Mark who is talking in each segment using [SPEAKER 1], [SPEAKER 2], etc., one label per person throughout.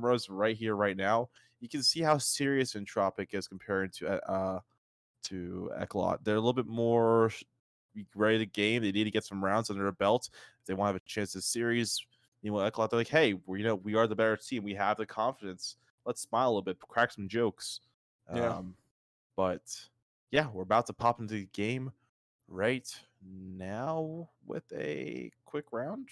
[SPEAKER 1] cameras right here, right now, you can see how serious Entropiq is compared to Eclot. They're a little bit more ready to game. They need to get some rounds under their belt if they want to have a chance this series. You know, Eclot, they're like, hey, we are the better team. We have the confidence. Let's smile a little bit, crack some jokes.
[SPEAKER 2] Yeah.
[SPEAKER 1] But yeah, we're about to pop into the game right now with a quick round.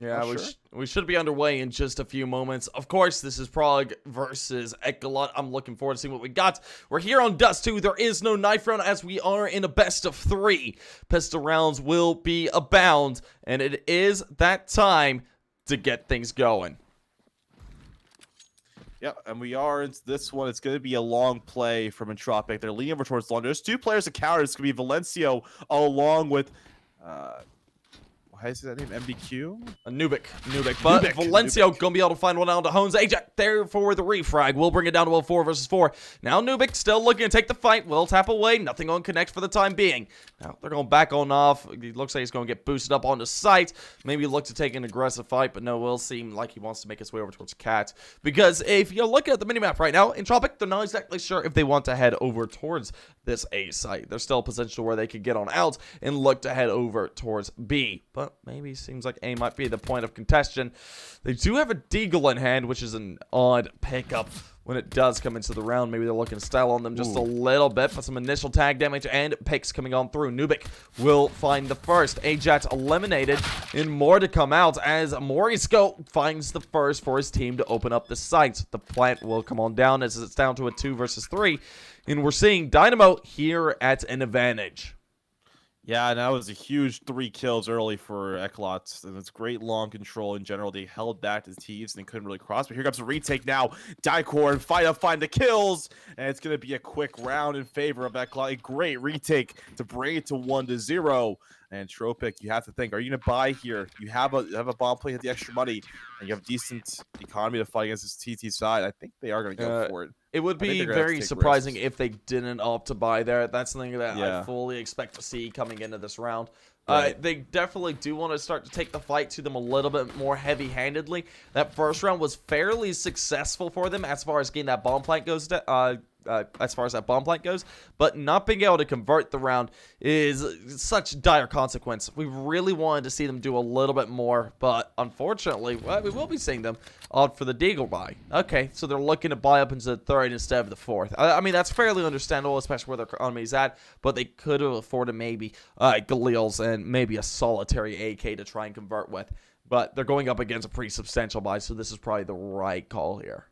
[SPEAKER 2] Yeah,
[SPEAKER 1] Sure.
[SPEAKER 2] we should be underway in just a few moments. Of course, this is Prague versus Eclot. I'm looking forward to seeing what we got. We're here on Dust 2. There is no knife round as we are in a best of 3. Pistol rounds will be abound, and it is that time to get things going.
[SPEAKER 1] Yeah, and we are into this one. It's going to be a long play from Entropiq. They're leaning over towards long. There's 2 players to counter. It's going to be Valencio along with... how is that name? MBQ?
[SPEAKER 2] Nubik. But Valencio gonna be able to find one out to Hones. Ajax there for the refrag. We'll bring it down to a 4 versus 4. Now Nubik still looking to take the fight. Will tap away. Nothing on connect for the time being. Now they're going back on off. It looks like he's going to get boosted up onto site. Maybe look to take an aggressive fight, but no, will seem like he wants to make his way over towards Cat. Because if you're looking at the minimap right now, Entropiq, they're not exactly sure if they want to head over towards this A site. There's still a potential where they could get on out and look to head over towards B. But maybe seems like A might be the point of contention. They do have a Deagle in hand, which is an odd pickup when it does come into the round. Maybe they're looking to style on them just a little bit, but some initial tag damage and picks coming on through. Nubik will find the first. Ajax eliminated, and more to come out as Morisco finds the first for his team to open up the site. The plant will come on down as it's down to a 2 versus 3, and we're seeing Dynamo here at an advantage.
[SPEAKER 1] Yeah, and that was a huge 3 kills early for Eclot. And it's great long control in general. They held back the Thieves and they couldn't really cross. But here comes a retake now. Dicor and Fida find the kills. And it's going to be a quick round in favor of Eclot. A great retake to bring it to 1-0. And Entropiq, you have to think, are you going to buy here? You have a bomb play, have the extra money, and you have decent economy to fight against this TT side. I think they are going to go for it.
[SPEAKER 2] It would be very surprising if they didn't opt to buy there. That's something that I fully expect to see coming into this round. Right. They definitely do want to start to take the fight to them a little bit more heavy-handedly. That first round was fairly successful for them as far as getting that bomb plant goes. But not being able to convert the round is such dire consequence. We really wanted to see them do a little bit more, but unfortunately, we will be seeing them opt for the Deagle buy. Okay, so they're looking to buy up into the 3rd instead of the 4th. I mean, that's fairly understandable, especially where their economy's at, but they could have afforded maybe Galil's and maybe a solitary AK to try and convert with. But they're going up against a pretty substantial buy, so this is probably the right call here.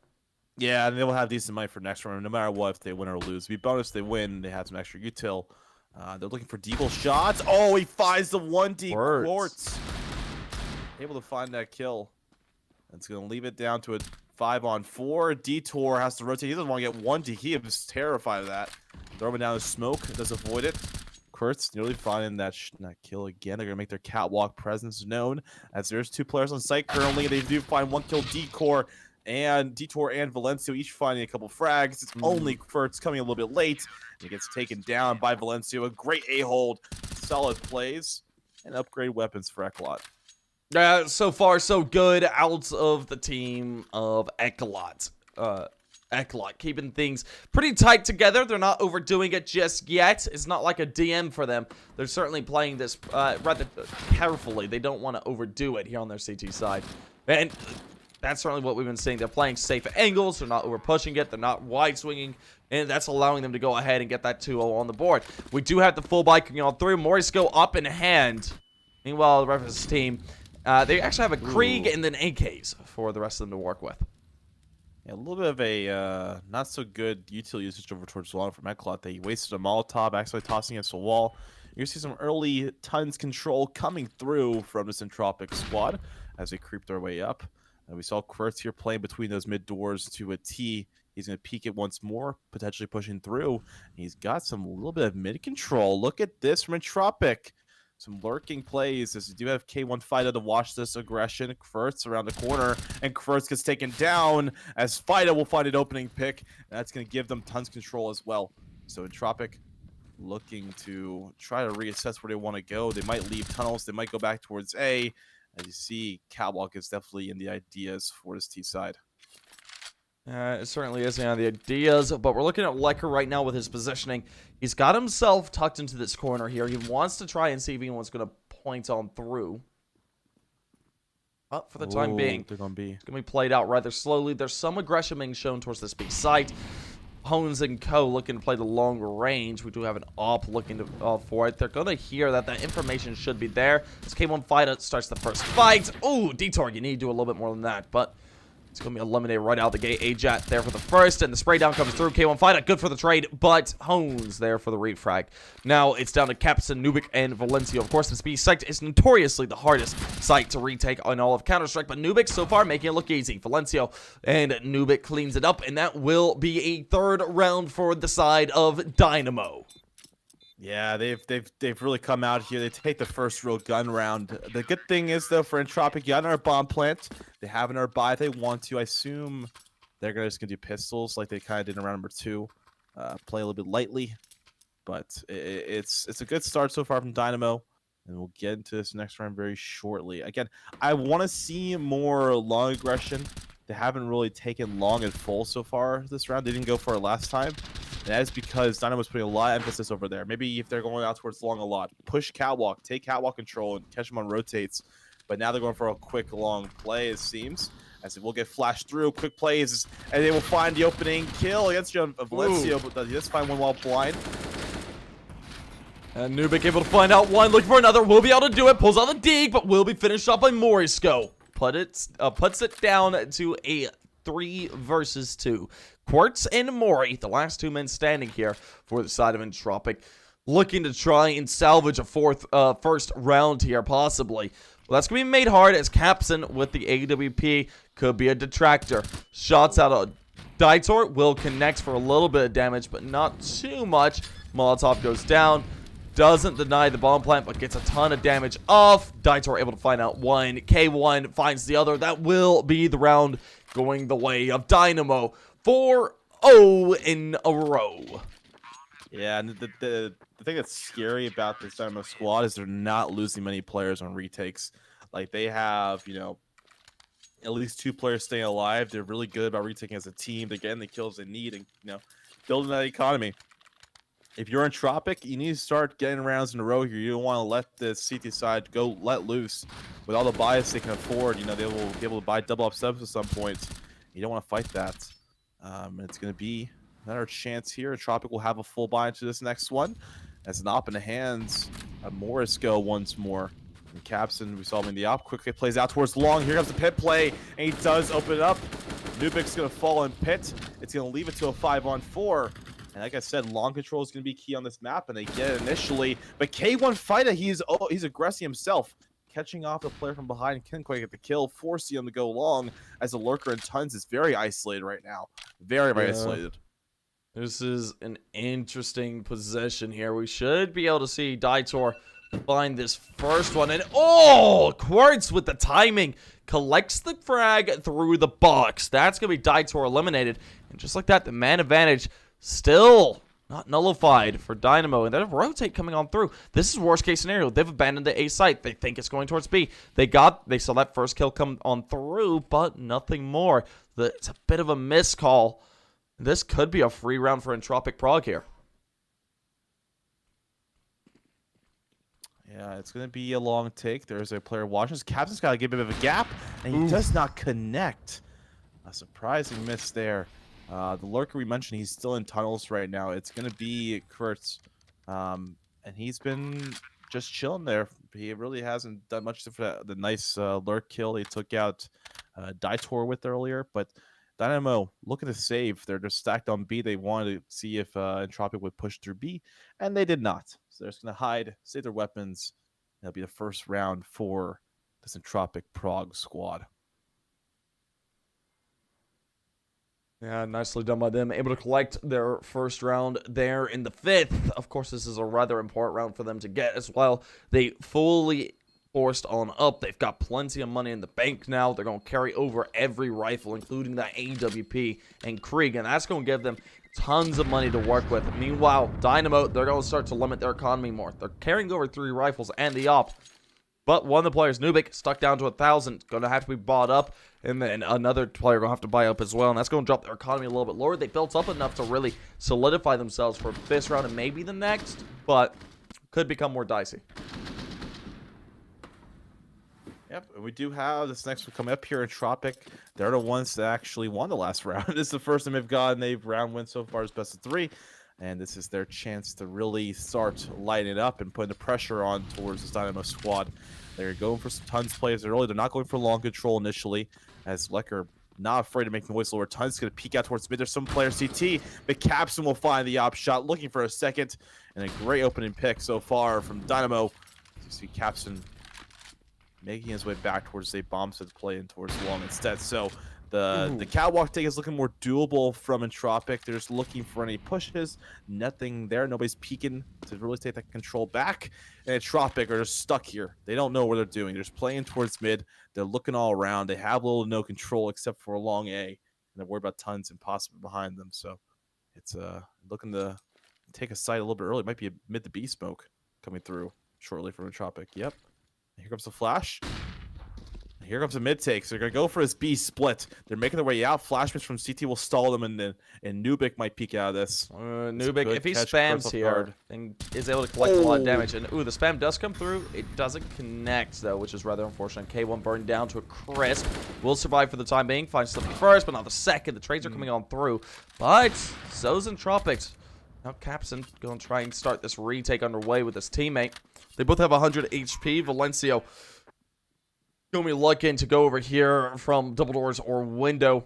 [SPEAKER 1] Yeah, and they will have decent money for next round, no matter what, if they win or lose. If you bonus, they win. They have some extra util. They're looking for Deagle shots. Oh, he finds the 1D Quartz. Able to find that kill. It's going to leave it down to a 5-on-4. Detour has to rotate. He doesn't want to get 1D. He is terrified of that. Throw him down the smoke. Does avoid it. Kurtz nearly finding that kill again. They're going to make their catwalk presence known, as there's 2 players on site currently. They do find 1 kill. Detour and Valencio each finding a couple frags. It's only Kurtz coming a little bit late. He gets taken down by Valencio. A great A-hold. Solid plays and upgrade weapons for Eclot.
[SPEAKER 2] So far, so good out of the team of Eclot. Eclot keeping things pretty tight together. They're not overdoing it just yet. It's not like a DM for them. They're certainly playing this rather carefully. They don't want to overdo it here on their CT side. And that's certainly what we've been seeing. They're playing safe angles. They're not over pushing it. They're not wide swinging. And that's allowing them to go ahead and get that 2-0 on the board. We do have the full bike coming on through. Morisco up in hand. Meanwhile, the rest of his team, they actually have a Krieg and then AKs for the rest of them to work with.
[SPEAKER 1] Yeah, a little bit of a not so good util usage over towards the wall from Eclot. They wasted a Molotov, actually tossing against the wall. You're going to see some early tons control coming through from this Entropiq squad as they creep their way up. We saw Kurtz here playing between those mid doors to a T. He's going to peek it once more, potentially pushing through. He's got some little bit of mid control. Look at this from Entropiq. Some lurking plays as you do have K1 Fida to watch this aggression. Kurtz around the corner, and Kurtz gets taken down as Fida will find an opening pick. That's going to give them tons control as well. So Entropiq looking to try to reassess where they want to go. They might leave tunnels. They might go back towards A. As you see, Catwalk is definitely in the ideas for this T side.
[SPEAKER 2] It certainly is the ideas, but we're looking at Lecker right now with his positioning. He's got himself tucked into this corner here. He wants to try and see if anyone's going to point on through. But for the time being, it's going to be played out rather slowly. There's some aggression being shown towards this B site. Hones and Co. looking to play the long range. We do have an op looking to, for it. They're going to hear that that information should be there. As K1 Fighter starts the first fight. Ooh, Detour, you need to do a little bit more than that, but it's going to be eliminated right out the gate. Ajat there for the first, and the spray down comes through. K1 Fighter, good for the trade, but Hones there for the refrag. Now it's down to Capson, Nubic, and Valencia. Of course, this B site is notoriously the hardest site to retake on all of Counter-Strike, but Nubic so far making it look easy. Valencia and Nubic cleans it up, and that will be a third round for the side of Dynamo.
[SPEAKER 1] Yeah, they've really come out here. They take the first real gun round. The good thing is, though, for Entropiq, you got another bomb plant. They have another buy if they want to. I assume they're just going to do pistols like they kind of did in round number 2. Play a little bit lightly. But it's a good start so far from Dynamo. And we'll get into this next round very shortly. Again, I want to see more long aggression. They haven't really taken long and full so far this round. They didn't go for it last time. And that is because Dynamo's putting a lot of emphasis over there. Maybe if they're going out towards long a lot, push catwalk, take catwalk control, and catch them on rotates. But now they're going for a quick, long play, it seems. As it will get flashed through, quick plays, and they will find the opening kill against Valencia, but he does find one while blind.
[SPEAKER 2] And Nubic able to find out one, looking for another, will be able to do it, pulls out the dig, but will be finished up by Morisco. Puts it down to a 3 versus 2. Quartz and Mori, the last 2 men standing here for the side of Entropiq, looking to try and salvage a first round here, possibly. Well, that's going to be made hard as Capson with the AWP could be a detractor. Shots out of Daitor will connect for a little bit of damage, but not too much. Molotov goes down. Doesn't deny the bomb plant, but gets a ton of damage off. Daitor able to find out one. K1 finds the other. That will be the round going the way of Dynamo. 4-0 in a row.
[SPEAKER 1] Yeah, and the thing that's scary about this Dynamo squad is they're not losing many players on retakes. Like, they have, you know, at least 2 players staying alive. They're really good about retaking as a team. They're getting the kills they need and, you know, building that economy. If you're Entropiq, you need to start getting rounds in a row here. You don't want to let the CT side go let loose. With all the buys they can afford, you know, they will be able to buy double up subs at some point. You don't want to fight that. It's going to be another chance here. Entropiq will have a full buy into this next one. As an op in the hands of Morisco once more. And Capson, we saw him in the op. Quickly plays out towards long. Here comes the pit play. And he does open it up. Nubic's going to fall in pit. It's going to leave it to a 5-on-4. And like I said, long control is going to be key on this map. And they get it initially. But K1 Fighter, he's aggressive himself. Catching off the player from behind, couldn't quite get the kill, forcing him to go long as the lurker in tons is very isolated right now. Very isolated.
[SPEAKER 2] This is an interesting position here. We should be able to see Daitor find this first one. And oh, Quartz with the timing. Collects the frag through the box. That's going to be Daitor eliminated. And just like that, the man advantage still not nullified for Dynamo. And then a rotate coming on through. This is worst case scenario. They've abandoned the A site. They think it's going towards B. They saw that first kill come on through, but nothing more. It's a bit of a miscall. This could be a free round for Entropiq Prague here.
[SPEAKER 1] Yeah, it's going to be a long take. There's a player watching. Captain's got to give a bit of a gap, and he does not connect. A surprising miss there. The lurker we mentioned, he's still in tunnels right now. It's going to be Kurtz, and he's been just chilling there. He really hasn't done much for the nice lurk kill he took out Daitor with earlier. But Dynamo looking to save. They're just stacked on B. They wanted to see if Entropiq would push through B, and they did not. So they're just going to hide, save their weapons. That'll be the first round for this Entropiq Prague squad.
[SPEAKER 2] Yeah, nicely done by them. Able to collect their first round there in the 5th. Of course, this is a rather important round for them to get as well. They fully forced on up. They've got plenty of money in the bank now. They're going to carry over every rifle, including that AWP and Krieg, and that's going to give them tons of money to work with. Meanwhile, Dynamo, they're going to start to limit their economy more. They're carrying over 3 rifles and the op. But one of the players, Entropiq, stuck down to 1,000. Going to have to be bought up. And then another player going to have to buy up as well. And that's going to drop their economy a little bit lower. They built up enough to really solidify themselves for this round and maybe the next. But could become more dicey.
[SPEAKER 1] Yep, and we do have this next one coming up here. Entropiq, they're the ones that actually won the last round. This is the first time they've gotten a round win so far as best of 3. And this is their chance to really start lighting it up and putting the pressure on towards this Dynamo squad. They're going for some tons plays early. They're not going for long control initially, as Lecker not afraid to make noise lower. Tons going to peek out towards mid. There's some player CT, but Capson will find the op shot, looking for a second, and a great opening pick so far from Dynamo. You see Capson making his way back towards a bomb set play in towards long instead. So the catwalk take is looking more doable from Entropiq. They're just looking for any pushes. Nothing there. Nobody's peeking to really take that control back. And Entropiq are just stuck here. They don't know what they're doing. They're just playing towards mid. They're looking all around. They have little to no control except for a long A. And they're worried about tons and possibly behind them. So it's looking to take a side a little bit early. It might be a mid to B smoke coming through shortly from Entropiq. Yep. Here comes the flash. Here comes a mid take. So they're going to go for his B split. They're making their way out. Flash miss from CT will stall them, and Entropiq might peek out of this.
[SPEAKER 2] Entropiq, if he spams here, then is able to collect a lot of damage. And the spam does come through. It doesn't connect, though, which is rather unfortunate. K1 burned down to a crisp. Will survive for the time being. Finds something first, but not the second. The trades are coming on through. But so's Entropiq. Now Capson going to try and start this retake underway with his teammate. They both have 100 HP. Valencio going to be looking to go over here from double doors or window.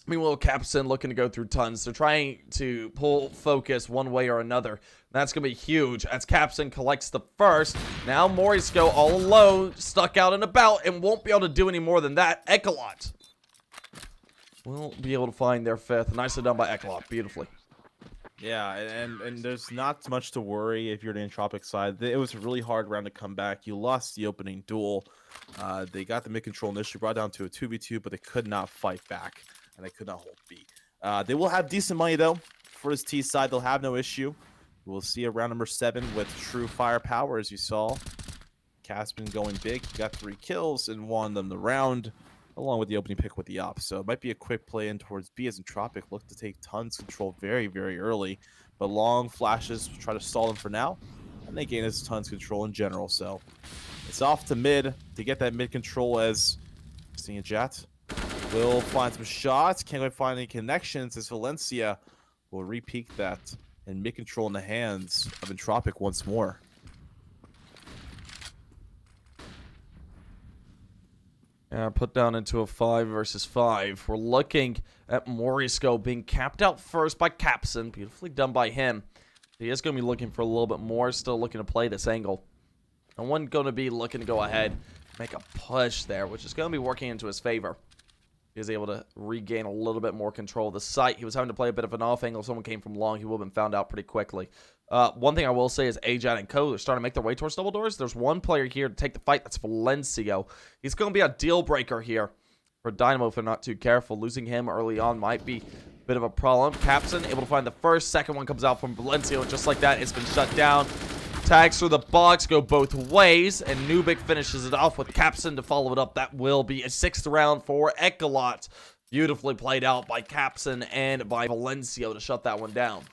[SPEAKER 2] Meanwhile, Capson looking to go through tons. They're trying to pull focus one way or another. That's going to be huge as Capson collects the first. Now Morisco all alone, stuck out and about, and won't be able to do any more than that. Eclot will be able to find their fifth. Nicely done by Eclot. Beautifully.
[SPEAKER 1] Yeah, and there's not much to worry if you're the Entropiq side. It was a really hard round to come back. You lost the opening duel. They got the mid control initially, brought down to a 2v2, but they could not fight back, and they could not hold B. They will have decent money, though. For this T side, they'll have no issue. We'll see a round number 7 with true firepower, as you saw. Caspin going big. He got 3 kills and won them the round, along with the opening pick with the op. So it might be a quick play in towards B as Entropiq look to take tons control very, very early. But long flashes try to stall them for now. And they gain his tons control in general. So it's off to mid to get that mid control as seeing Jet will find some shots. Can't quite find any connections as Valencia will re-peak that and mid control in the hands of Entropiq once more.
[SPEAKER 2] Put down into a 5 versus 5. We're looking at Morisco being capped out first by Capson. Beautifully done by him. He is going to be looking for a little bit more. Still looking to play this angle. And one going to be looking to go ahead, make a push there, which is going to be working into his favor. He was able to regain a little bit more control of the site. He was having to play a bit of an off angle. Someone came from long. He would have been found out pretty quickly. One thing I will say is Ajad and Co. are starting to make their way towards double doors. There's one player here to take the fight. That's Valencio. He's going to be a deal breaker here for Dynamo if they're not too careful. Losing him early on might be a bit of a problem. Capson able to find the first. Second one comes out from Valencio. And just like that, it's been shut down. Tags through the box go both ways, and Entropiq finishes it off with Capson to follow it up. That will be a 6th round for Eclot. Beautifully played out by Capson and by Valencio to shut that one down.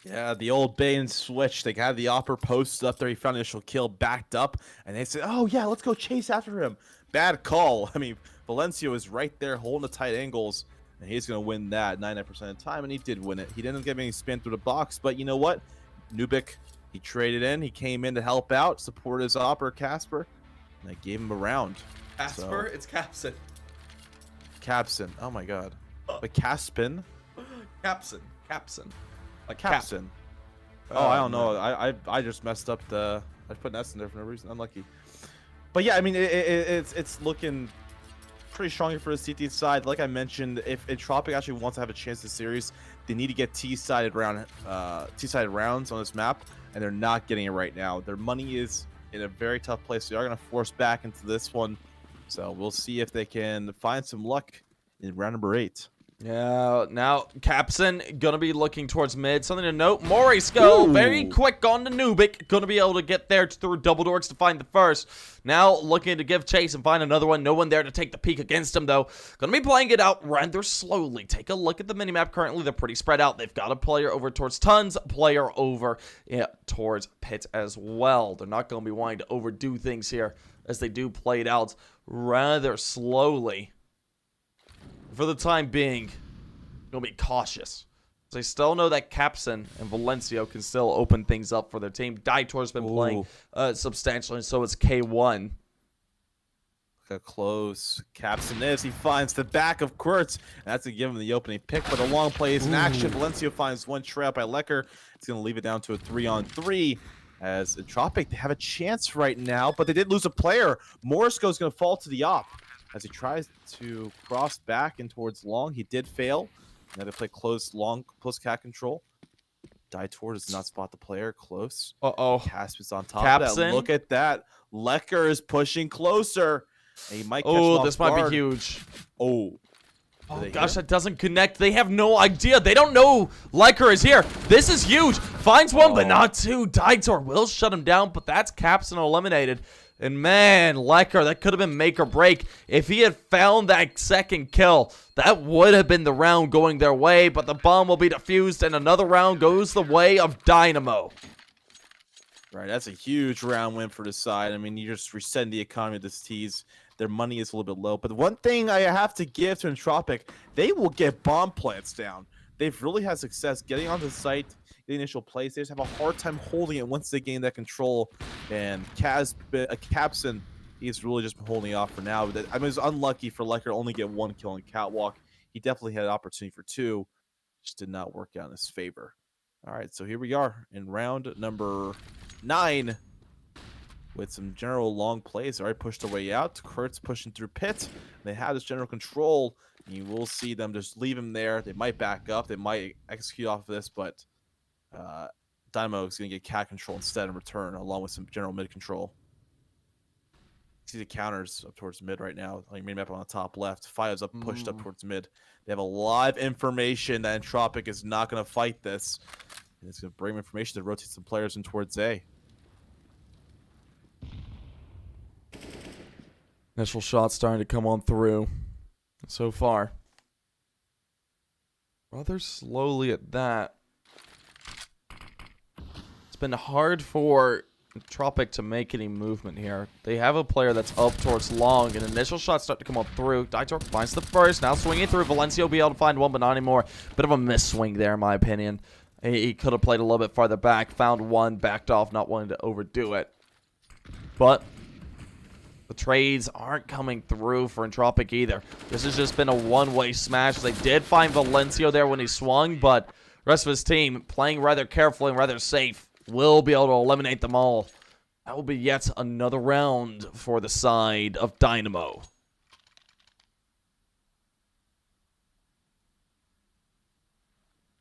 [SPEAKER 1] Yeah, the old bait and switch. They had the opper posted up there. He found the initial kill, backed up, and they said, oh, yeah, let's go chase after him. Bad call. I mean, Valencio is right there holding the tight angles, and he's going to win that 99% of the time, and he did win it. He didn't get any spin through the box, but you know what? Entropiq, he traded in. He came in to help out, support his opper, Casper, and they gave him a round.
[SPEAKER 2] Casper? So, it's Capson.
[SPEAKER 1] Capson. Oh, my God. But Caspin?
[SPEAKER 2] Capson. Capson.
[SPEAKER 1] Like Capson. Oh, I don't know. I just messed up the. I put an S in there for no reason. Unlucky. But yeah, I mean it's looking pretty strongly for the CT side. Like I mentioned, if Entropiq actually wants to have a chance in the series, they need to get T-sided rounds on this map, and they're not getting it right now. Their money is in a very tough place. They are going to force back into this one. So we'll see if they can find some luck in round number 8.
[SPEAKER 2] Yeah, now Capson gonna be looking towards mid. Something to note, Morisco very quick on to Nubic. Gonna be able to get there through double dorks to find the first. Now looking to give chase and find another one. No one there to take the peek against him though. Gonna be playing it out rather slowly. Take a look at the minimap currently. They're pretty spread out. They've got a player over towards Tons, a player over towards Pit as well. They're not gonna be wanting to overdo things here as they do play it out rather slowly. For the time being, gonna be cautious. They still know that Capson and Valencio can still open things up for their team. Daitor's been playing substantially, and so is K1.
[SPEAKER 1] Look how close Capson is. He finds the back of Kurtz. And that's going to give him the opening pick, but a long play is in action. Valencio finds one trap by Lecker. It's going to leave it down to a 3-on-3. As Entropiq, they have a chance right now, but they did lose a player. Morisco is going to fall to the op. As he tries to cross back in towards long, he did fail. Now they play close cat control. Daitor does not spot the player close. Casp is on top of that. Look at that. Lecker is pushing closer. And he might catch him off
[SPEAKER 2] this
[SPEAKER 1] guard.
[SPEAKER 2] might be huge.
[SPEAKER 1] Oh
[SPEAKER 2] Gosh, that doesn't connect. They have no idea. They don't know Lecker is here. This is huge. Finds one, but not two. Daitor will shut him down, but that's Capson eliminated. And man, Lecker, that could have been make or break. If he had found that second kill, that would have been the round going their way, but the bomb will be defused, and another round goes the way of Dynamo.
[SPEAKER 1] Right, that's a huge round win for the side. I mean, you're just resetting the economy of this tease. Their money is a little bit low. But one thing I have to give to Entropiq, they will get bomb plants down. They've really had success getting onto the site, the initial plays. They just have a hard time holding it once they gain that control. And Capson, he's really just been holding off for now. But I mean, it's unlucky for Lecker to only get one kill in Catwalk. He definitely had an opportunity for two. Just did not work out in his favor. All right, so here we are in round number 9 with some general long plays. All right, pushed their way out. Kurtz pushing through pit. They have this general control. You will see them just leave him there. They might back up. They might execute off of this, but Dynamo is going to get cat control instead in return, along with some general mid control. See the counters up towards mid right now. Like main map on the top left. Fire's up, pushed up towards mid. They have a lot of information that Entropiq is not going to fight this. And it's going to bring information to rotate some players in towards A.
[SPEAKER 2] Initial shots starting to come on through so far. Rather slowly at that. It's been hard for Entropiq to make any movement here. They have a player that's up towards long, and initial shots start to come on through. Daitor finds the first, now swinging through. Valencio will be able to find one, but not anymore. Bit of a miss swing there, in my opinion. He could have played a little bit farther back, found one, backed off, not wanting to overdo it. But the trades aren't coming through for Entropiq either. This has just been a one-way smash. They did find Valencio there when he swung, but the rest of his team playing rather carefully and rather safe will be able to eliminate them all. That will be yet another round for the side of Dynamo.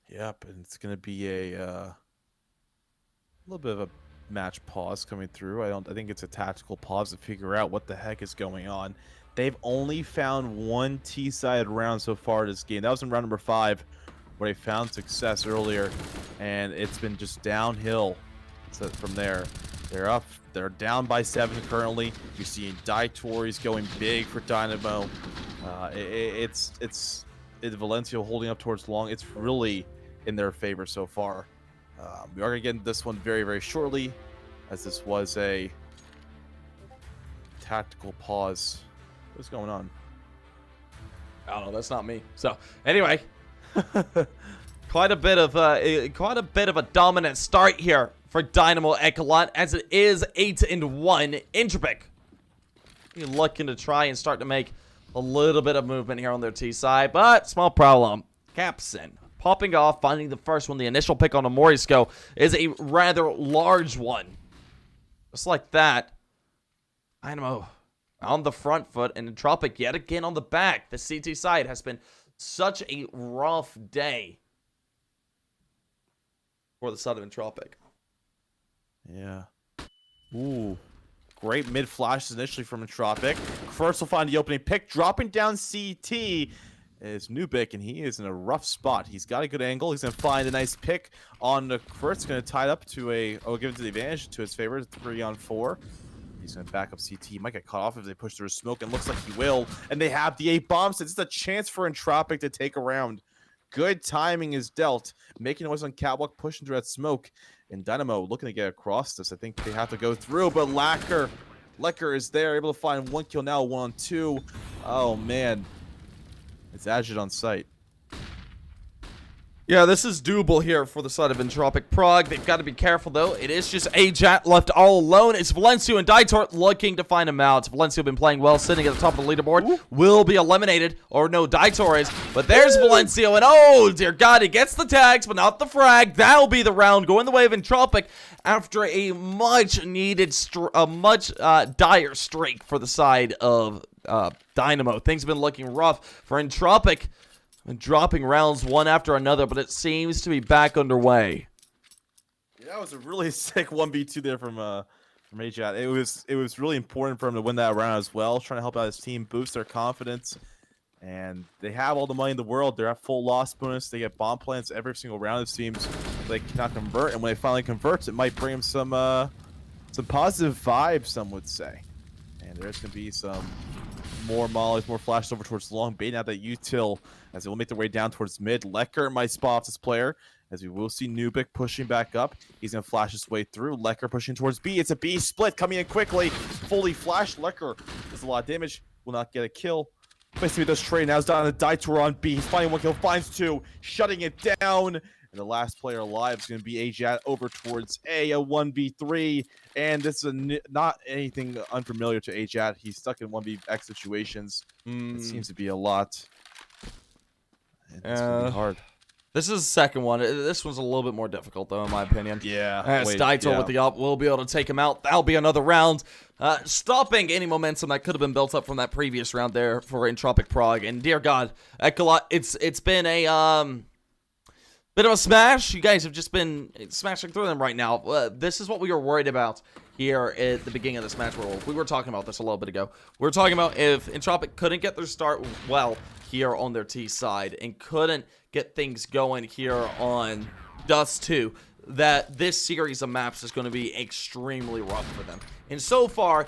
[SPEAKER 1] Yep, and it's going to be a little bit of a match pause coming through. I think it's a tactical pause to figure out what the heck is going on. They've only found one T-side round so far this game. That was in round number 5, where they found success earlier, and it's been just downhill. So from there, they're up. They're down by 7 currently. You're seeing Daitor going big for Dynamo. It's Valencio holding up towards long. It's really in their favor so far. We are going to get into this one very, very shortly, as this was a tactical pause. What's going on?
[SPEAKER 2] I don't know. That's not me. So anyway, quite a bit of a dominant start here for Dynamo Eclot, as it is 8-1. Entropiq looking to try and start to make a little bit of movement here on their T side, but small problem. Capson popping off, finding the first one. The initial pick on a Morisco is a rather large one. Just like that, Dynamo on the front foot, and Entropiq yet again on the back. The CT side has been such a rough day for the side of Entropiq.
[SPEAKER 1] Yeah. Ooh. Great mid flashes initially from Entropiq. First will find the opening pick, dropping down CT. is Nubik, and he is in a rough spot. He's got a good angle. He's going to find a nice pick on the first. Going to tie it up to give it to the advantage to his favor, 3-on-4. He's going to back up CT. He might get caught off if they push through smoke, and looks like he will. And they have the 8 bombs. It's a chance for Entropiq to take a round. Good timing is dealt. Making noise on catwalk, pushing through that smoke. And Dynamo looking to get across this. I think they have to go through, but Lecker is there, able to find 1 kill now, 1-on-2. Oh, man. It's Agit on site.
[SPEAKER 2] Yeah, this is doable here for the side of Entropiq Prague. They've got to be careful, though. It is just Ajat left all alone. It's Valencio and Daitor looking to find him out. Valencio been playing well, sitting at the top of the leaderboard. Ooh. Will be eliminated. Or no, Daitor is. But there's Valencio, and oh, dear God, he gets the tags, but not the frag. That'll be the round going the way of Entropiq after a much-needed, dire streak for the side of Dynamo. Things have been looking rough for Entropiq. Dropping rounds one after another, but it seems to be back underway.
[SPEAKER 1] Yeah, that was a really sick 1v2 there from Ajat. It was really important for him to win that round as well, trying to help out his team, boost their confidence. And they have all the money in the world. They're at full loss bonus. They get bomb plants every single round, it seems. They cannot convert, and when they finally convert, it might bring them some positive vibes, some would say. And there's going to be some more mollies, more flashes over towards long, baiting out that util as they will make their way down towards mid. Lecker might spot off this player, as we will see Nubik pushing back up. He's going to flash his way through. Lecker pushing towards B. It's a B split coming in quickly. Fully flashed. Lecker does a lot of damage. Will not get a kill. Basically, does trade. Now it's down to Daitor on B. He's finding 1 kill, finds 2, shutting it down. And the last player alive is going to be Ajat over towards A, a 1v3. And this is not anything unfamiliar to Ajat. He's stuck in 1vx situations. It seems to be a lot. And it's going to be hard.
[SPEAKER 2] This is the second one. This one's a little bit more difficult, though, in my opinion.
[SPEAKER 1] Yeah.
[SPEAKER 2] Daitor with the up will be able to take him out. That'll be another round. Stopping any momentum that could have been built up from that previous round there for Entropiq Prague. And dear God, Eclot, it's been a bit of a smash. You guys have just been smashing through them right now. This is what we were worried about here at the beginning of this match. We were talking about this a little bit ago. We were talking about if Entropiq couldn't get their start well here on their T side and couldn't get things going here on Dust 2, that this series of maps is going to be extremely rough for them. And so far,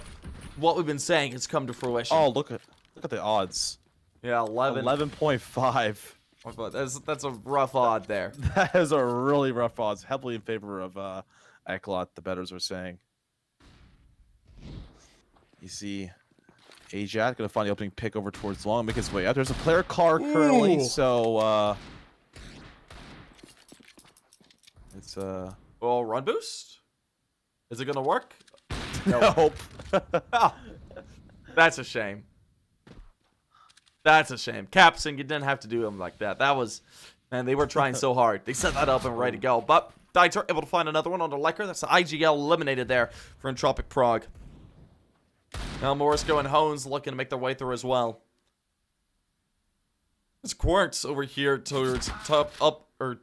[SPEAKER 2] what we've been saying has come to fruition.
[SPEAKER 1] Oh, look at the odds.
[SPEAKER 2] Yeah,
[SPEAKER 1] 11.5.
[SPEAKER 2] That's a rough odd there.
[SPEAKER 1] That is a really rough odds, heavily in favor of Eclot, the bettors are saying. You see Ajat going to find the opening pick over towards long, make his way out. There's a player car currently, so it's
[SPEAKER 2] well, run boost? Is it going to work?
[SPEAKER 1] Nope.
[SPEAKER 2] That's a shame. That's a shame. Capson, you didn't have to do him like that. That was, man, they were trying so hard. They set that up and ready to go. But Dieter able to find another one on the Lecker. That's the IGL eliminated there for Entropiq Prague. Now Morisco and Hones looking to make their way through as well. It's Quartz over here towards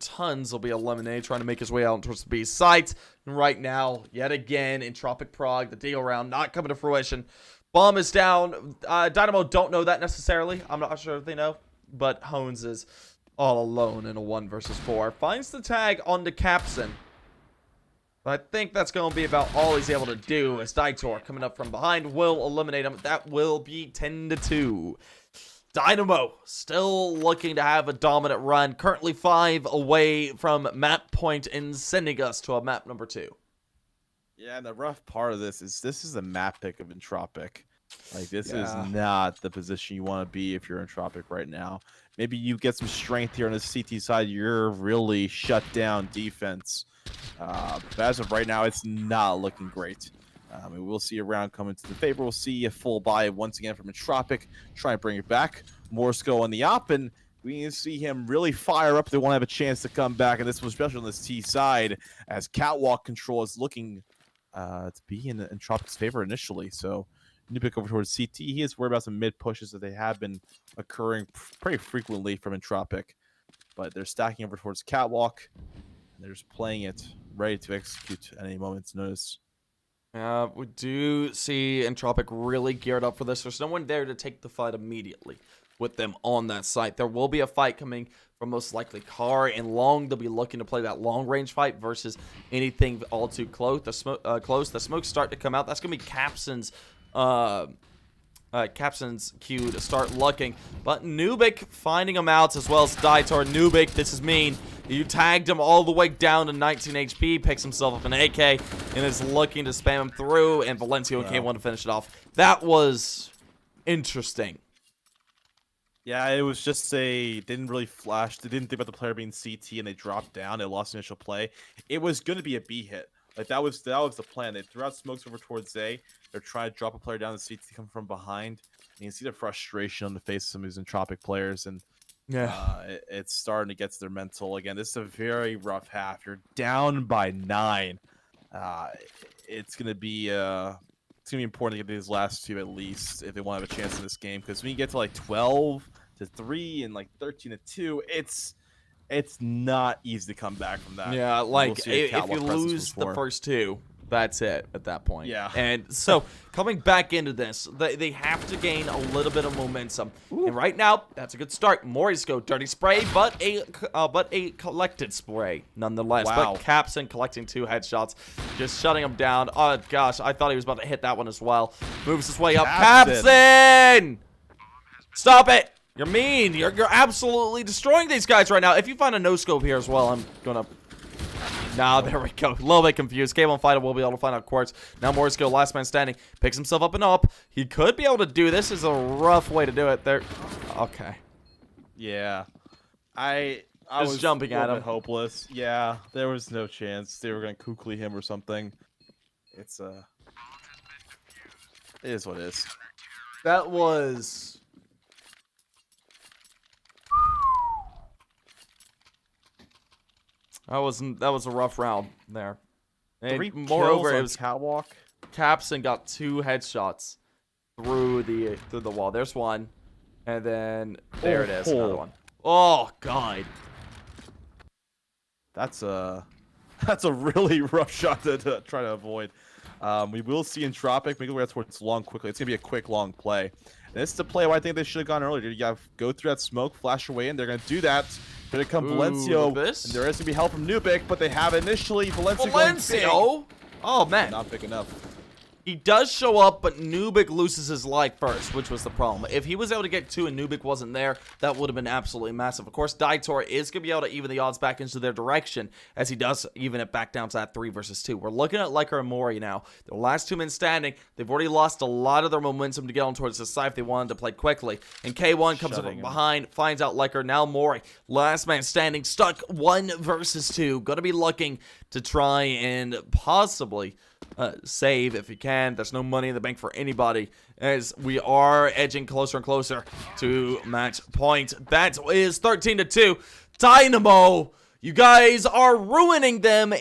[SPEAKER 2] Tons will be eliminated, trying to make his way out towards the B site. And right now, yet again, Entropiq Prague, the deal round not coming to fruition. Bomb is down. Dynamo don't know that necessarily. I'm not sure if they know. But Hones is all alone in a 1 versus 4. Finds the tag on the Capson. But I think that's going to be about all he's able to do, as Daitor coming up from behind will eliminate him. That will be 10-2. Dynamo still looking to have a dominant run. Currently 5 away from map point and sending us to a map number 2.
[SPEAKER 1] Yeah, and the rough part of this is the map pick of Entropiq. Like, this is not the position you want to be if you're Entropiq right now. Maybe you get some strength here on the CT side. You're really shut down defense. But as of right now, it's not looking great. We will see a round come into the favor. We'll see a full buy once again from Entropiq. Try and bring it back. Morsco on the op, and we need to see him really fire up. They want to have a chance to come back, and this was especially on this T side, as Catwalk control is looking to be in Entropiq's favor initially. So new pick over towards CT. He is worried about some mid pushes that they have been occurring pretty frequently from Entropiq, but they're stacking over towards Catwalk, and they're just playing it ready to execute at any moment's notice.
[SPEAKER 2] We do see Entropiq really geared up for this. There's no one there to take the fight immediately. with them on that site. There will be a fight coming from most likely Car and Long. They'll be looking to play that long-range fight versus anything all too close. The smoke's starting to come out. That's going to be Capson's cue to start looking. But Entropiq finding him out as well as Dietor. Entropiq, this is mean. You tagged him all the way down to 19 HP, picks himself up an AK, and is looking to spam him through, and Valencio and K1 to finish it off. That was interesting.
[SPEAKER 1] Yeah, it was just didn't really flash. They didn't think about the player being CT, and they dropped down. They lost initial play. It was going to be a B hit. Like, that was the plan. They threw out smokes over towards Zay. They're trying to drop a player down the CT to come from behind. And you can see the frustration on the face of some of these Entropiq players, and it's starting to get to their mental again. This is a very rough half. You're down by 9. It's gonna be important to get these last 2 at least if they want to have a chance in this game. Because when you get to like 12-3 and like 13-2, it's not easy to come back from that.
[SPEAKER 2] Yeah, like if you lose the first 2, that's it at that point.
[SPEAKER 1] Yeah.
[SPEAKER 2] And so coming back into this, they have to gain a little bit of momentum. Ooh. And right now, that's a good start. Mori's go dirty spray, but a collected spray nonetheless.
[SPEAKER 1] Wow.
[SPEAKER 2] But Capson collecting 2 headshots, just shutting him down. Oh gosh, I thought he was about to hit that one as well. Moves his way up. Capson! Stop it! You're mean. You're absolutely destroying these guys right now. If you find a no-scope here as well, I'm gonna... Now, there we go. A little bit confused. K1 Fighter will be able to find out Quartz. Now, Mori's go, last man standing. Picks himself up and up. He could be able to do this. Is a rough way to do it there. Okay.
[SPEAKER 1] Yeah. I was
[SPEAKER 2] jumping at him.
[SPEAKER 1] Hopeless. Yeah, there was no chance. They were going to kukli him or something. It is what it is.
[SPEAKER 2] That was... That was a rough round there. And moreover, it was
[SPEAKER 1] catwalk.
[SPEAKER 2] Capson got 2 headshots through the wall. There's one, and then there it is, another one. Oh god,
[SPEAKER 1] that's a really rough shot to try to avoid. We will see Entropiq make the way towards long quickly. It's gonna be a quick long play. And this is the play where I think they should have gone earlier. You gotta go through that smoke, flash away, and they're gonna do that. Gonna come Valencio, and there is gonna be help from Entropiq, but they have initially
[SPEAKER 2] Valencio. Oh man,
[SPEAKER 1] not big enough.
[SPEAKER 2] He does show up, but Entropiq loses his life first, which was the problem. If he was able to get 2 and Entropiq wasn't there, that would have been absolutely massive. Of course, Dietor is going to be able to even the odds back into their direction, as he does even it back down to that 3 versus 2. We're looking at Leica and Mori now. The last 2 men standing, they've already lost a lot of their momentum to get on towards the side if they wanted to play quickly. And K1 comes up from behind, finds out Leica, now Mori. Last man standing, stuck 1 versus 2. Going to be looking to try and possibly... save if you can. There's no money in the bank for anybody as we are edging closer and closer to match point. That is 13-2. Dynamo, you guys are ruining them.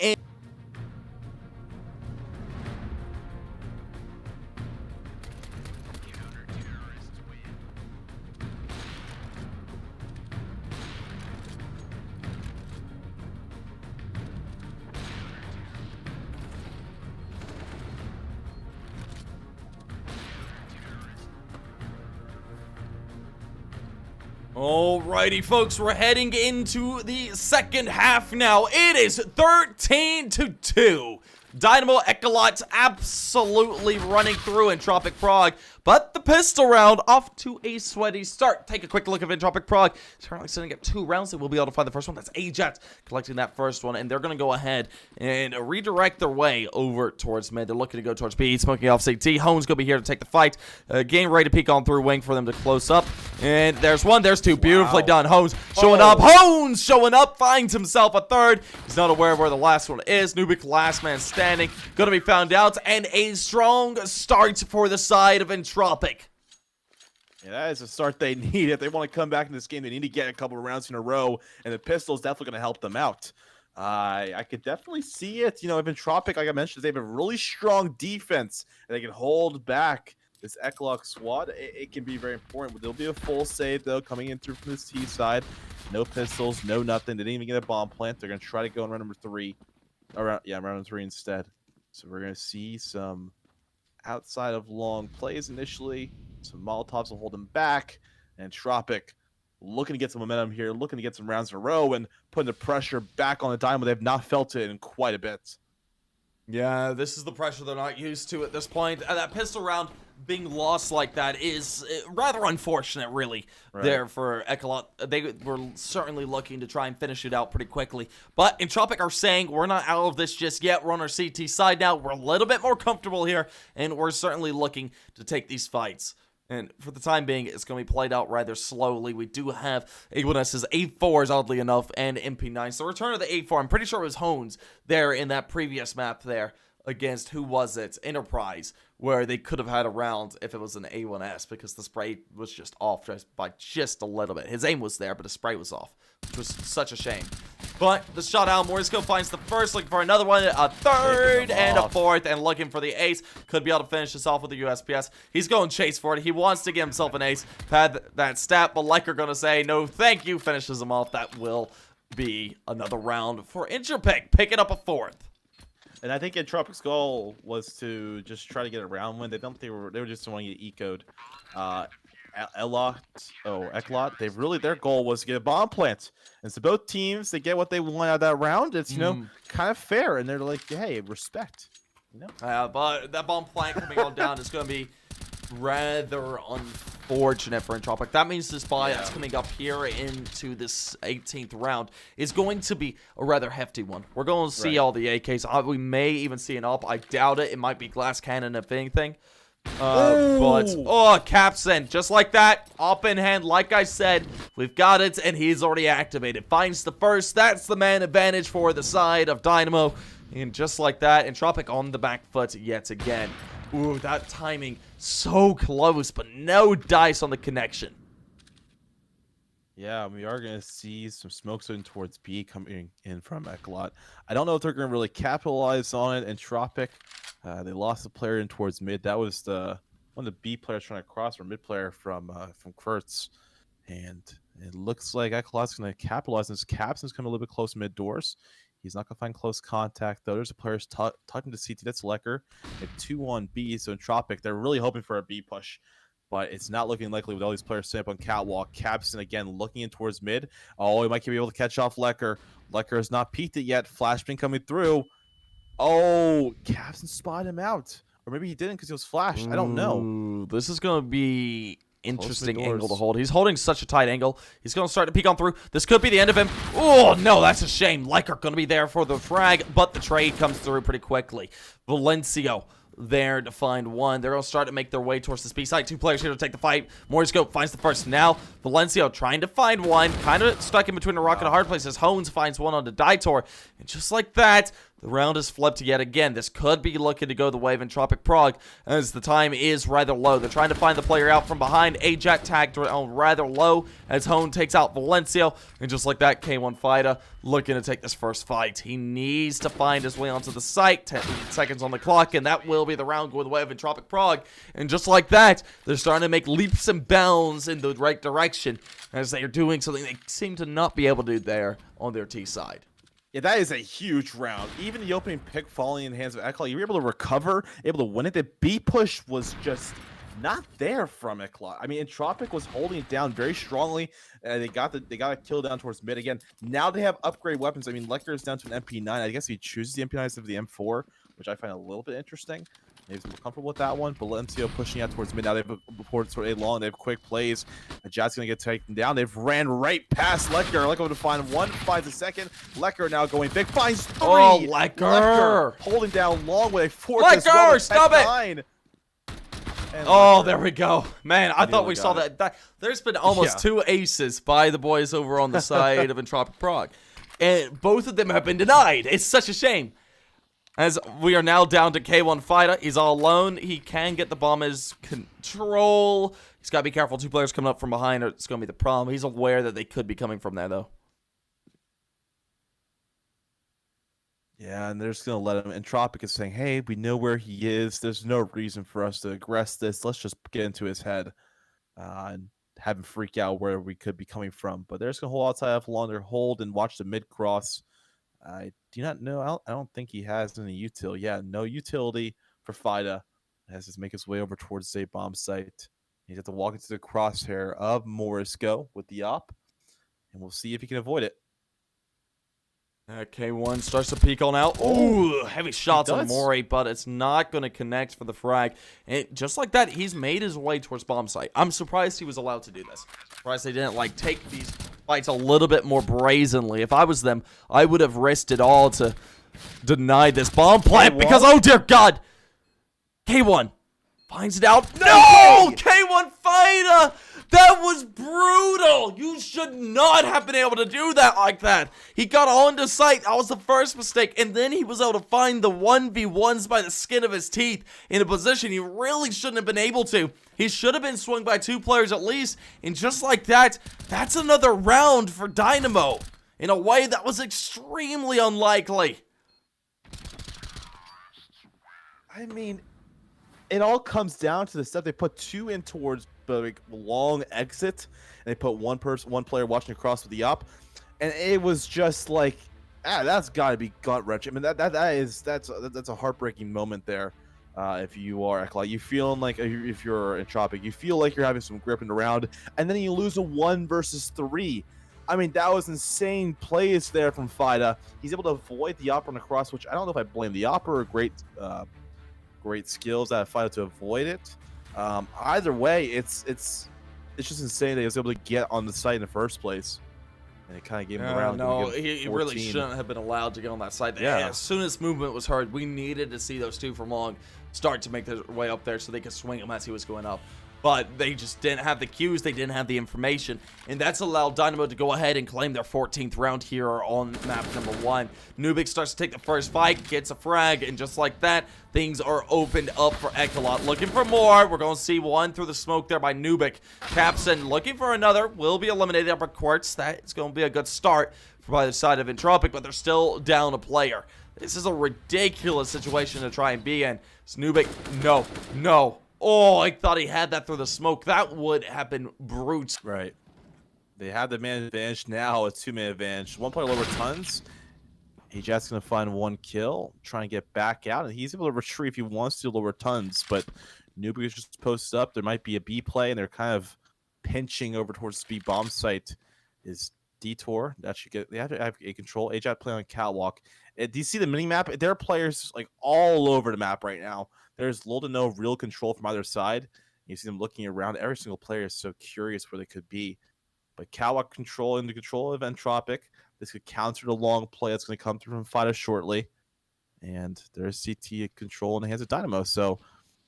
[SPEAKER 2] Alrighty, folks, we're heading into the second half now. It is 13-2. Dynamo Eclot absolutely running through Entropiq Prague, but the pistol round off to a sweaty start. Take a quick look at Entropiq Prague. It's currently sitting at 2 rounds. They will be able to find the first one. That's Ajax collecting that first one, and they're going to go ahead and redirect their way over towards mid. They're looking to go towards B, smoking off CT. Hone's going to be here to take the fight. Getting ready to peek on through wing for them to close up, and there's 1, there's 2. Beautifully done. Hones showing up. Hones showing up, finds himself a 3rd. He's not aware of where the last one is. Entropiq, last man standing. Gonna be found out, and a strong start for the side of Entropiq.
[SPEAKER 1] Yeah, that is a start they need. If they want to come back in this game, they need to get a couple of rounds in a row, and the pistol's definitely going to help them out. I could definitely see it. You know, if Entropiq, like I mentioned, they have a really strong defense, and they can hold back this Eclot squad. It can be very important. There'll be a full save, though, coming in through from this T side. No pistols, no nothing. They didn't even get a bomb plant. They're going to try to go in round number 3. Round number 3 instead. So we're going to see some outside of long plays initially. Some Molotovs will hold them back. And Entropiq looking to get some momentum here, looking to get some rounds in a row and putting the pressure back on the Dynamo. They've not felt it in quite a bit.
[SPEAKER 2] Yeah, this is the pressure they're not used to at this point. And that pistol round being lost like that is rather unfortunate, really, there for Eclot. They were certainly looking to try and finish it out pretty quickly. But Entropiq are saying, we're not out of this just yet. We're on our CT side now. We're a little bit more comfortable here, and we're certainly looking to take these fights. And for the time being, it's going to be played out rather slowly. We do have Eclot's 8-4s, oddly enough, and MP9. So return of the 8-4. I'm pretty sure it was Hones there in that previous map there against, who was it? Enterprise, where they could have had a round if it was an A1S, because the spray was just off by just a little bit. His aim was there, but the spray was off, which was such a shame. But the shot out, Morisco finds the first, looking for another one, a third, and a fourth, and looking for the ace. Could be able to finish this off with the USPS. He's going chase for it. He wants to get himself an ace. Had that stat, but like we're going to say, no thank you, finishes him off. That will be another round for Entropiq, picking up a fourth.
[SPEAKER 1] And I think Entropiq's goal was to just try to get a round win. They were just wanting to get ecoed. Eclot. Their goal was to get a bomb plant. And so both teams, they get what they want out of that round. It's kind of fair, and they're like, hey, respect.
[SPEAKER 2] But that bomb plant coming on down is going to be rather unfortunate for Entropiq. That means this buy that's coming up here into this 18th round is going to be a rather hefty one. We're going to see all the AKs. We may even see an up. I doubt it. It might be glass cannon if anything. But Capson, just like that, up in hand. Like I said, we've got it, and he's already activated. Finds the first. That's the man advantage for the side of Dynamo. And just like that, Entropiq on the back foot yet again. Ooh, that timing so close, but no dice on the connection.
[SPEAKER 1] Yeah, we are going to see some smoke zone towards B coming in from Eclot. I don't know if they're going to really capitalize on it. Entropiq, they lost a player in towards mid. That was one of the B players trying to cross, or mid player from Kurtz. And it looks like Eclot's going to capitalize on this. Capson's coming a little bit close mid doors. He's not going to find close contact, though. There's a player talking to CT. That's Lecker. They have 2 on B, so Entropiq, they're really hoping for a B push. But it's not looking likely with all these players set up on catwalk. Capson, again, looking in towards mid. Oh, he might be able to catch off Lecker. Lecker has not peeked it yet. Flashbang coming through. Oh, Capson spotted him out. Or maybe he didn't because he was flashed. I don't know.
[SPEAKER 2] This is going to be interesting angle to hold. He's holding such a tight angle. He's going to start to peek on through. This could be the end of him. Oh, no, that's a shame. Lecker going to be there for the frag, but the trade comes through pretty quickly. Valencio there to find one. They're going to start to make their way towards the B side. 2 players here to take the fight. Morisco finds the first. Now, Valencio trying to find one. Kind of stuck in between a rock and a hard place as Hones finds one on the Daitor. And just like that, the round is flipped yet again. This could be looking to go the way of Entropiq Prague, as the time is rather low. They're trying to find the player out from behind. Ajax tagged rather low as Hone takes out Valencio. And just like that, K1 Fighter looking to take this first fight. He needs to find his way onto the site. 10 seconds on the clock, and that will be the round going the way of Entropiq Prague. And just like that, they're starting to make leaps and bounds in the right direction as they are doing something they seem to not be able to do there on their T side.
[SPEAKER 1] Yeah, that is a huge round. Even the opening pick falling in the hands of Eclot, you were able to recover, able to win it. The B push was just not there from Eclot. I mean, Entropiq was holding it down very strongly. They got a kill down towards mid again. Now they have upgrade weapons. I mean, Lecker is down to an MP9. I guess he chooses the MP9 instead of the M4, which I find a little bit interesting. Maybe he's more comfortable with that one. Valencio pushing out towards mid. Now they've reported sort of a long. They have quick plays. Jat's going to get taken down. They've ran right past Lecker. Lecker to find one, finds a second. Lecker now going big, finds 3.
[SPEAKER 2] Oh, Lecker
[SPEAKER 1] holding down long with a 4.
[SPEAKER 2] Lecker, stop it.
[SPEAKER 1] 9.
[SPEAKER 2] Oh, there we go. Man, I thought we saw that. There's been almost 2 aces by the boys over on the side of Entropiq Prague. And both of them have been denied. It's such a shame. As we are now down to K1 Fighter. He's all alone. He can get the bomber's control. He's got to be careful. 2 players coming up from behind, or it's going to be the problem. He's aware that they could be coming from there, though.
[SPEAKER 1] Yeah, and they're just going to let him. Entropiq is saying, hey, we know where he is. There's no reason for us to aggress this. Let's just get into his head and have him freak out where we could be coming from. But they're just going to hold outside of longer, hold and watch the mid-cross. I do not know. I don't think he has any utility. Yeah, no utility for Fida. Has to make his way over towards the bomb site. He's got to walk into the crosshair of Morisco with the op, and we'll see if he can avoid it.
[SPEAKER 2] K1 starts to peek on out. Ooh, heavy shots on Mori, but it's not going to connect for the frag. And just like that, he's made his way towards bomb site. I'm surprised he was allowed to do this. Surprised they didn't like take these fights a little bit more brazenly. If I was them, I would have risked it all to deny this bomb plant because, oh dear God, K1 finds it out. No! K1 fighter! That was brutal! You should not have been able to do that like that. He got onto site. That was the first mistake. And then he was able to find the 1v1s by the skin of his teeth in a position he really shouldn't have been able to. He should have been swung by 2 players at least. And just like that, that's another round for Dynamo in a way that was extremely unlikely.
[SPEAKER 1] I mean, it all comes down to the stuff they put 2 in towards the like, long exit, and they put one player watching across with the op, and it was just like, that's got to be gut wrenching. I mean, that's a heartbreaking moment there. If you are Eclot, you feeling like if you're Entropiq, you feel like you're having some grip in the round, and then you lose a 1 versus 3. I mean, that was insane plays there from Fida. He's able to avoid the op on the cross, which I don't know if I blame the op or great skills out of Fida to avoid it. Either way, it's just insane that he was able to get on the site in the first place, and it kind of gave him around.
[SPEAKER 2] No, he really shouldn't have been allowed to get on that site. Yeah. As soon as movement was heard, we needed to see those 2 from long start to make their way up there so they could swing him as he was going up. But they just didn't have the cues, they didn't have the information, and that's allowed Dynamo to go ahead and claim their 14th round here on map number 1. Entropiq starts to take the first fight, gets a frag, and just like that, things are opened up for Eclot. Looking for more. We're going to see one through the smoke there by Entropiq. Capson looking for another, will be eliminated upper courts. That's going to be a good start by the side of Entropiq, but they're still down a player. This is a ridiculous situation to try and be in. Entropiq, no. Oh, I thought he had that through the smoke. That would have been brute.
[SPEAKER 1] Right. They have the man advantage. Now it's 2-man advantage. 1 player lower tons. Ajat's going to find 1 kill, trying to get back out, and he's able to retreat if he wants to lower tons, but Entropiq is just posted up. There might be a B play, and they're kind of pinching over towards the B bomb site. Is Detour. They have to have a control. Ajat play on catwalk. Do you see the mini map? There are players like all over the map right now. There's little to no real control from either side. You see them looking around. Every single player is so curious where they could be. But catwalk control in the control of Entropiq. This could counter the long play that's going to come through from Fida shortly. And there's CT control in the hands of Dynamo. So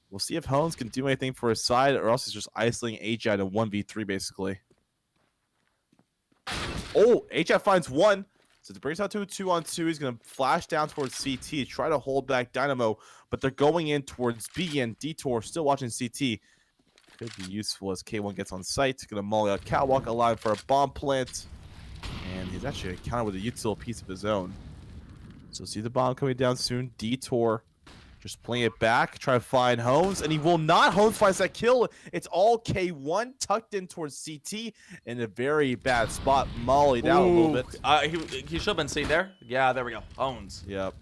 [SPEAKER 1] we'll see if Hones can do anything for his side, or else he's just isolating Ajat in 1v3 basically. Oh, Ajat finds 1. So it brings out to a 2-on-2. He's going to flash down towards CT, try to hold back Dynamo, but they're going in towards B, and Detour still watching CT. Could be useful as K1 gets on site. Going to molly out catwalk, allowing for a bomb plant. And he's actually countered with a util piece of his own. So see the bomb coming down soon. Detour just playing it back, trying to find Hones, and he will not. Hones finds that kill. It's all K1 tucked in towards CT in a very bad spot. Mollied out a little bit.
[SPEAKER 2] He should have been seen there. Yeah, there we go. Hones.
[SPEAKER 1] Yep.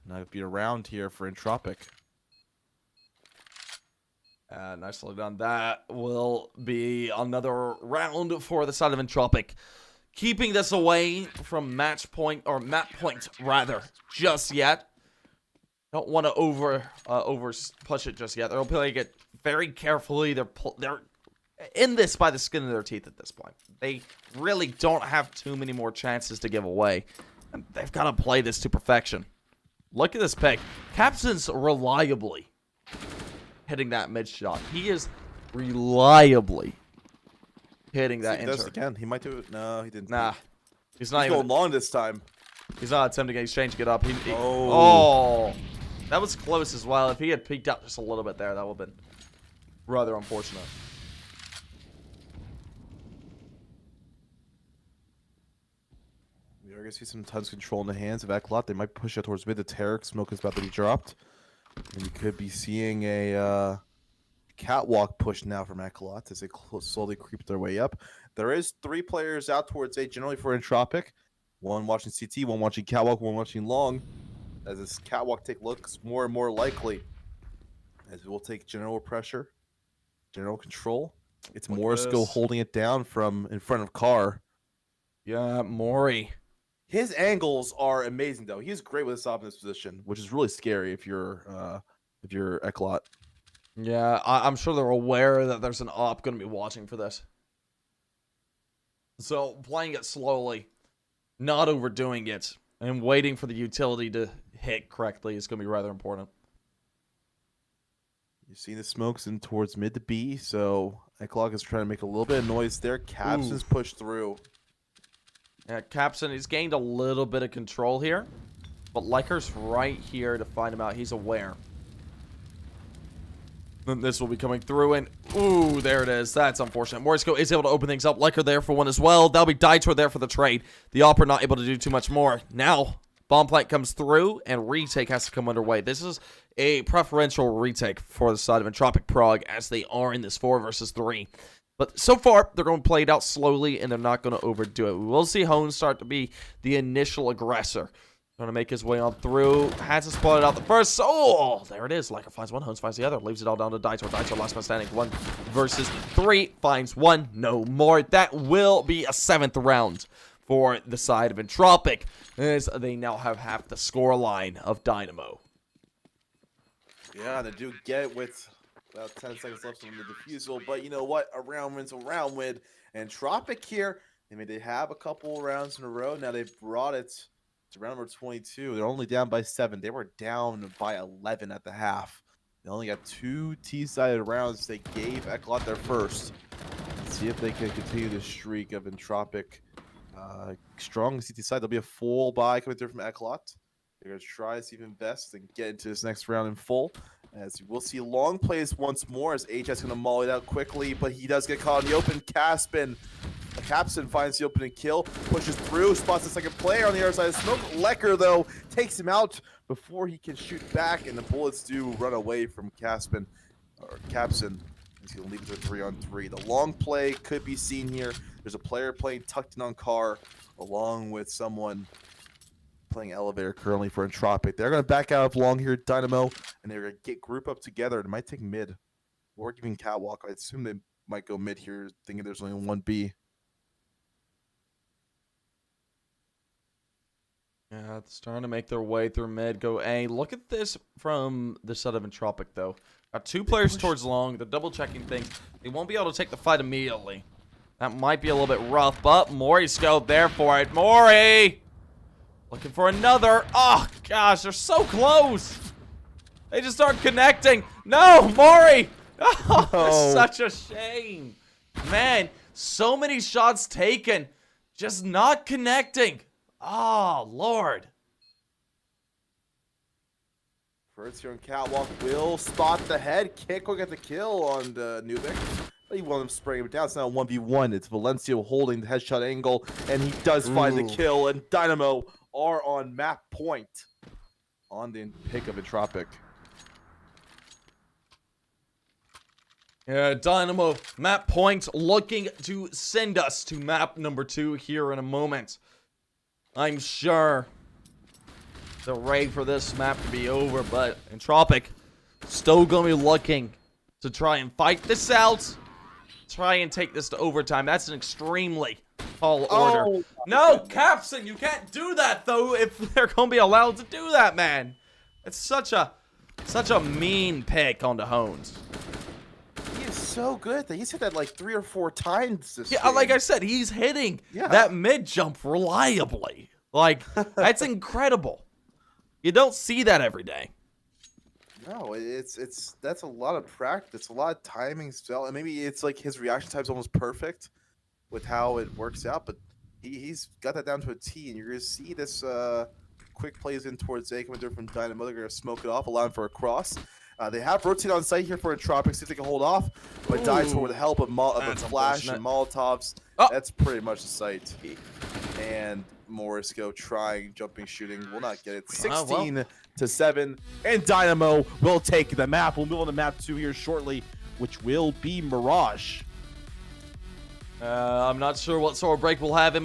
[SPEAKER 1] Now it'd be around here for Entropiq.
[SPEAKER 2] Nicely done. That will be another round for the side of Entropiq. Keeping this away from match point, or map point rather, just yet. Don't want to over push it just yet. They're playing it very carefully. They're in this by the skin of their teeth at this point. They really don't have too many more chances to give away. And they've got to play this to perfection. Look at this pick. Capson's reliably hitting that mid shot. He is reliably hitting that
[SPEAKER 1] he does again. He might do it. No, he didn't.
[SPEAKER 2] Nah. He's not
[SPEAKER 1] even going long this time.
[SPEAKER 2] He's not attempting exchange to get up. Oh. That was close as well. If he had peeked up just a little bit there, that would have been rather unfortunate.
[SPEAKER 1] We are going to see some tons control in the hands of Eclot. They might push it towards mid. The Tarek smoke is about to be dropped. And you could be seeing a catwalk push now from Eclot as they slowly creep their way up. There is 3 players out towards A, generally for Entropiq. 1 watching CT, 1 watching catwalk, 1 watching long. As this catwalk take looks more and more likely, as it will take general pressure General control. It's
[SPEAKER 2] Look at
[SPEAKER 1] Morisco
[SPEAKER 2] this.
[SPEAKER 1] holding it down from in front of Carr.
[SPEAKER 2] Yeah, Mori.
[SPEAKER 1] His angles are amazing, though. He's great with his op in this position, which is really scary if you're Eclot.
[SPEAKER 2] Yeah, I'm sure they're aware that there's an op going to be watching for this. So playing it slowly, not overdoing it, and waiting for the utility to hit correctly is going to be rather important.
[SPEAKER 1] You see the smokes in towards mid to B, so Eclot is trying to make a little bit of noise there. Capson's pushed through.
[SPEAKER 2] Yeah, Capson, he's gained a little bit of control here, but Liker's right here to find him out. He's aware. Then this will be coming through, and ooh, there it is. That's unfortunate. Morisco is able to open things up. Liker there for one as well. That'll be Dietor there for the trade. The Opera not able to do too much more. Now, bomb plant comes through, and retake has to come underway. This is a preferential retake for the side of Entropiq Prague, as they are in this 4 versus 3. But so far, they're going to play it out slowly, and they're not going to overdo it. We will see Hone start to be the initial aggressor. Trying to make his way on through. Has to spot it out the first. Oh, there it is. Liker finds one. Hones finds the other. Leaves it all down to Dietor. Dietor last man standing. 1 versus 3. Finds one. No more. That will be a 7th round for the side of Entropiq, as they now have half the score line of Dynamo.
[SPEAKER 1] Yeah, they do get it with about 10 seconds left on the defusal, but you know what? A round wins a round win. And Entropiq here, I mean, they have a couple rounds in a row. Now they've brought it to round number 22. They're only down by 7. They were down by 11 at the half. They only got 2 T-sided rounds. They gave Eclot their first. Let's see if they can continue the streak of Entropiq. Strong CT side. There'll be a full buy coming through from Eclot. They're going to try to see if invest and get into this next round in full. As we'll see long plays once more, as HS going to molly it out quickly, but he does get caught in the open. Capson finds the opening kill, pushes through, spots the second player on the other side of smoke. Lecker, though, takes him out before he can shoot back, and the bullets do run away from Capson. He's going to leave it to a 3-on-3. The long play could be seen here. There's a player playing tucked in on Carr, along with someone playing elevator currently for Entropiq. They're going to back out of long here at Dynamo, and they're going to get group up together. It might take mid or even catwalk. I assume they might go mid here, thinking there's only 1B.
[SPEAKER 2] Yeah, it's starting to make their way through mid. Go A. Look at this from the side of Entropiq, though. Got 2 players towards long. They're double-checking things. They won't be able to take the fight immediately. That might be a little bit rough, but Mori's go there for it. Mori! Looking for another. Oh, gosh, they're so close. They just aren't connecting. No, Mori! Oh,
[SPEAKER 1] No.
[SPEAKER 2] Such a shame. Man, so many shots taken. Just not connecting. Oh, Lord.
[SPEAKER 1] First here on catwalk will spot the head kick. Will get the kill on the Nubik. But he wound up spraying him down. It's now 1v1. It's Valencio holding the headshot angle, and he does find the kill. And Dynamo are on map point on the pick of Entropiq.
[SPEAKER 2] Yeah, Dynamo, map point, looking to send us to map number 2 here in a moment. I'm sure they're ready for this map to be over, but Entropiq still going to be looking to try and fight this out. Try and take this to overtime. That's an extremely tall order. No, Capson, you can't do that, though, if they're going to be allowed to do that, man. It's such a mean pick on the Hones.
[SPEAKER 1] He is so good. He's hit that like 3 or 4 times this
[SPEAKER 2] Yeah,
[SPEAKER 1] game.
[SPEAKER 2] like I said, he's hitting that mid jump reliably. Like, that's incredible. You don't see that every day.
[SPEAKER 1] No, that's a lot of practice, a lot of timing spell, and maybe it's like his reaction time's almost perfect with how it works out, but he's got that down to a T, and you're gonna see this quick plays in towards A coming through from Dynamo. They're gonna smoke it off, allowing for a cross. They have rotate on site here for Entropiq, see if they can hold off, but Dietor with the help of a flash and Molotovs. That's pretty much the site. And Morisco trying, jumping, shooting, will not get it. 16-7, and Dynamo will take the map. We'll move on to map 2 here shortly, which will be Mirage.
[SPEAKER 2] I'm not sure what sort of break we'll have in